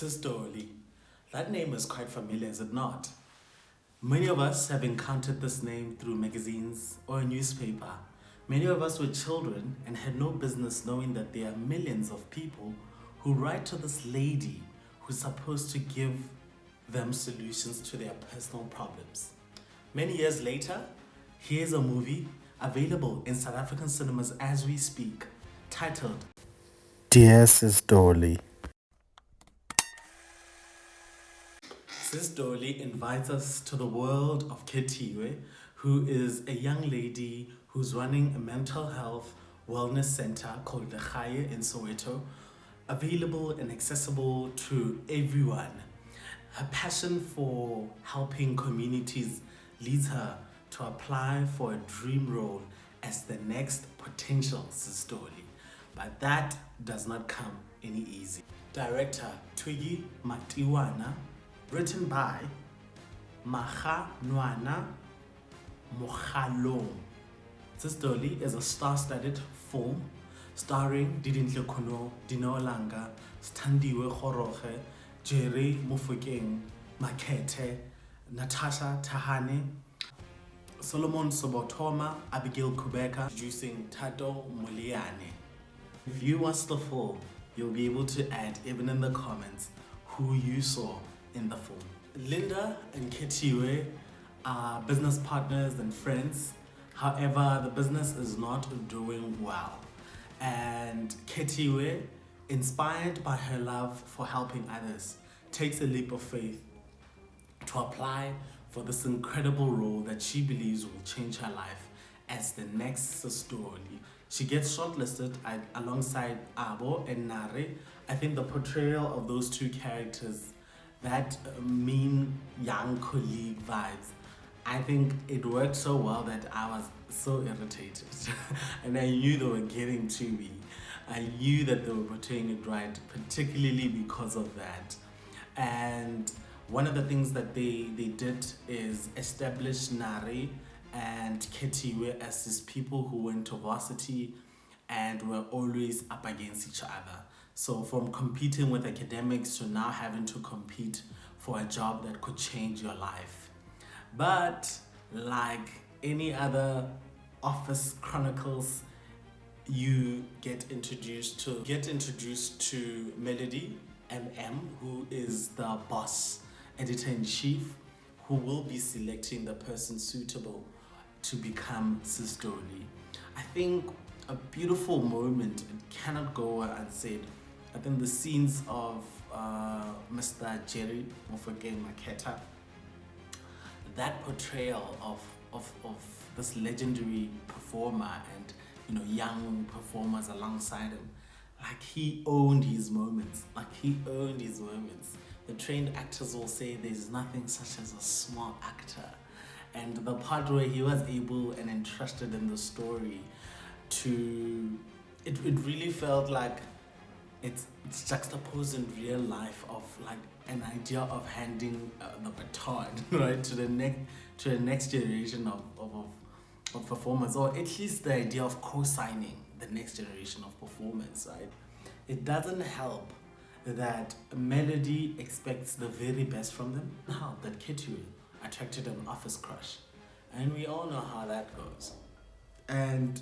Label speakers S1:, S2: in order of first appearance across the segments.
S1: Sis Dolly. That name is quite familiar, is it not? Many of us have encountered this name through magazines or a newspaper. Many of us were children and had no business knowing that there are millions of people who write to this lady who's supposed to give them solutions to their personal problems. Many years later, here's a movie available in South African cinemas as we speak, titled
S2: Dear Sis Dolly.
S1: Sis Dolly invites us to the world of Ketiwe, who is a young lady who's running a mental health wellness center called the Khaye in Soweto, available and accessible to everyone. Her passion for helping communities leads her to apply for a dream role as the next potential Sis Dolly. But that does not come any easy. Director Twigi Matiwana, written by Maha Nwana Mokhalong. Sis Dolly is a star-studded film starring Didintle Kono, Dino Langa, Standiwe Khoroge, Jerry Mufokeng, Makete, Natasha Tahane, Solomon Sobotoma, Abigail Kubeka, introducing Tato Muliane. If you watch the film, you'll be able to add, even in the comments, who you saw in the film. Linda and Ketiwe are business partners and friends. However, the business is not doing well. And Ketiwe, inspired by her love for helping others, takes a leap of faith to apply for this incredible role that she believes will change her life as the next Sis Dolly. She gets shortlisted alongside Abo and Nare. I think the portrayal of those two characters, that mean young colleague vibes, I think it worked so well that I was so irritated. And I knew they were getting to me. I knew that they were portraying it right, particularly because of that. And one of the things that they did is establish Nare and Ketiwe as these people who went to varsity and were always up against each other. So from competing with academics to now having to compete for a job that could change your life. But like any other office chronicles, you get introduced to Melody MM, who is the boss editor-in-chief, who will be selecting the person suitable to become Sis Dolly. I think a beautiful moment, it cannot go unsaid. I think the scenes of Mr. Jerry Mofokeng Maketa, that portrayal of this legendary performer and young performers alongside him, like he owned his moments. The trained actors will say there's nothing such as a small actor. And the part where he was able and entrusted in the story it really felt like it's juxtaposed in real life of like an idea of handing the baton right to the next generation of performers, or at least the idea of co-signing the next generation of performers, right? It doesn't help that Melody expects the very best from them. How that Ketiwe attracted an office crush, and we all know how that goes. And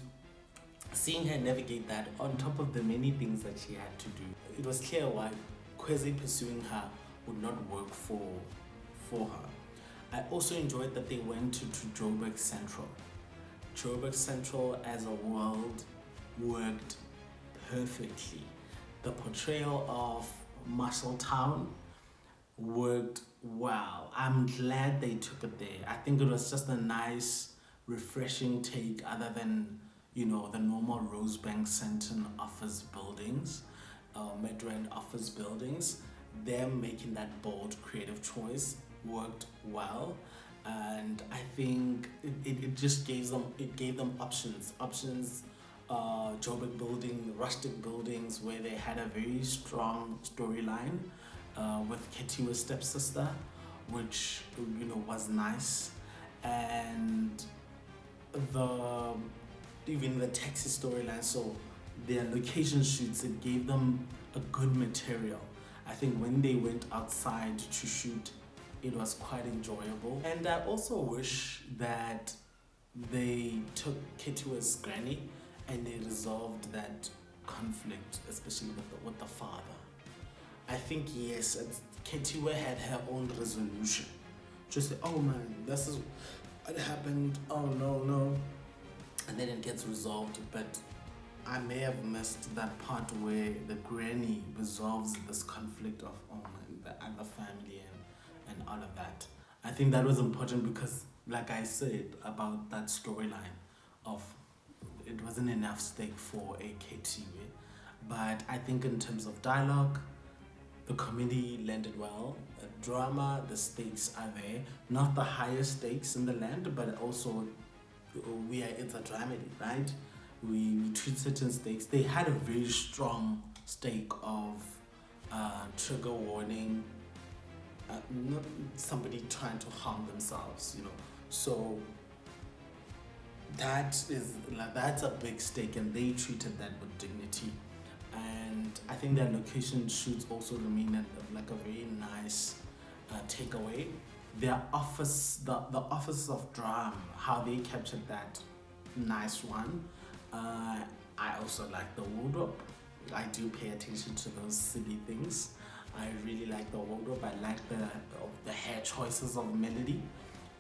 S1: seeing her navigate that on top of the many things that she had to do, it was clear why Kwezi pursuing her would not work for her. I also enjoyed that they went to Joburg Central. Joburg Central as a world worked perfectly. The portrayal of Marshalltown worked well. I'm glad they took it there. I think it was just a nice, refreshing take other than, the normal Rosebank Centre office buildings, Midrand office buildings. Them making that bold, creative choice worked well. And I think it just gave them options. Joburg building, rustic buildings where they had a very strong storyline with Ketiwe's stepsister, which was nice, and even the taxi storyline. So their location shoots, it gave them a good material. I think when they went outside to shoot, it was quite enjoyable. And I also wish that they took Ketiwa's granny and they resolved that conflict, especially with the father. I think, yes, Ketiwa had her own resolution. Just say, oh man, this is what happened, oh no. And then it gets resolved, but I may have missed that part where the granny resolves this conflict of, oh man, the other family and all of that. I think that was important because, like I said about that storyline of it wasn't enough stake for a KTV. But I think in terms of dialogue, the comedy landed well. Drama, the stakes are there. Not the highest stakes in the land, but also it's a dramedy, right? We treat certain stakes. They had a very strong stake of trigger warning, not somebody trying to harm themselves, So that's a big stake, and they treated that with dignity. And I think their location shoots also remain like a very nice takeaway. Their office, the office of drama, how they captured that nice one. I also like the wardrobe. I do pay attention to those silly things. I really like the wardrobe. I like the hair choices of Melody,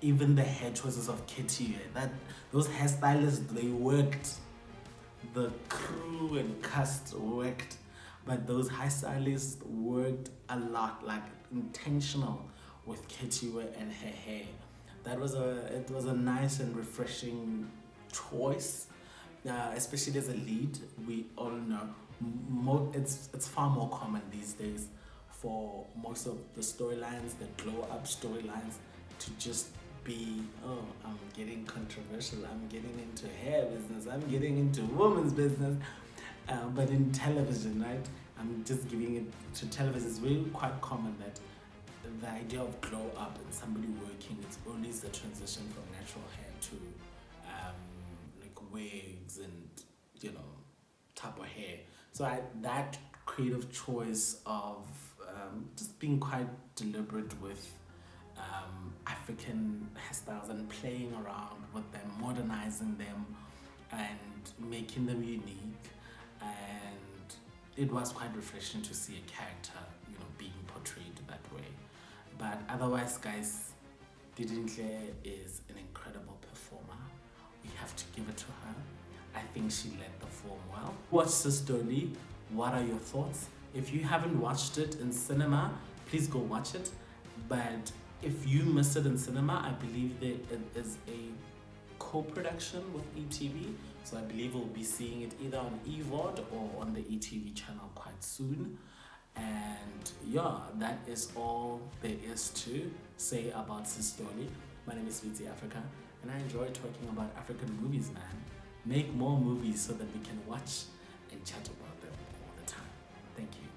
S1: even the hair choices of Kitty. Those hairstylists, they worked. The crew and cast worked, but those hairstylists worked a lot, like intentional with Ketiwa and her hair. It was a nice and refreshing choice, especially as a lead. We all know it's far more common these days for most of the storylines, the glow up storylines, to just be, oh, I'm getting controversial, I'm getting into hair business, I'm getting into women's business. But in television, right, I'm just giving it to television. It's really quite common that the idea of glow up and somebody working, it's always the transition from natural hair to like wigs and type of hair. So that creative choice of just being quite deliberate with African hairstyles and playing around with them, modernizing them and making them unique. And it was quite refreshing to see a character, being portrayed that way. But otherwise, guys, Didintle is an incredible performer. We have to give it to her. I think she led the form well. Watch Sis Dolly. What are your thoughts? If you haven't watched it in cinema, please go watch it. But if you missed it in cinema, I believe that it is a co-production with ETV. So I believe we'll be seeing it either on EVOD or on the ETV channel quite soon. And yeah, that is all there is to say about Sis Dolly. My name is Pitsiafrica, and I enjoy talking about African movies, man. Make more movies so that we can watch and chat about them all the time. Thank you.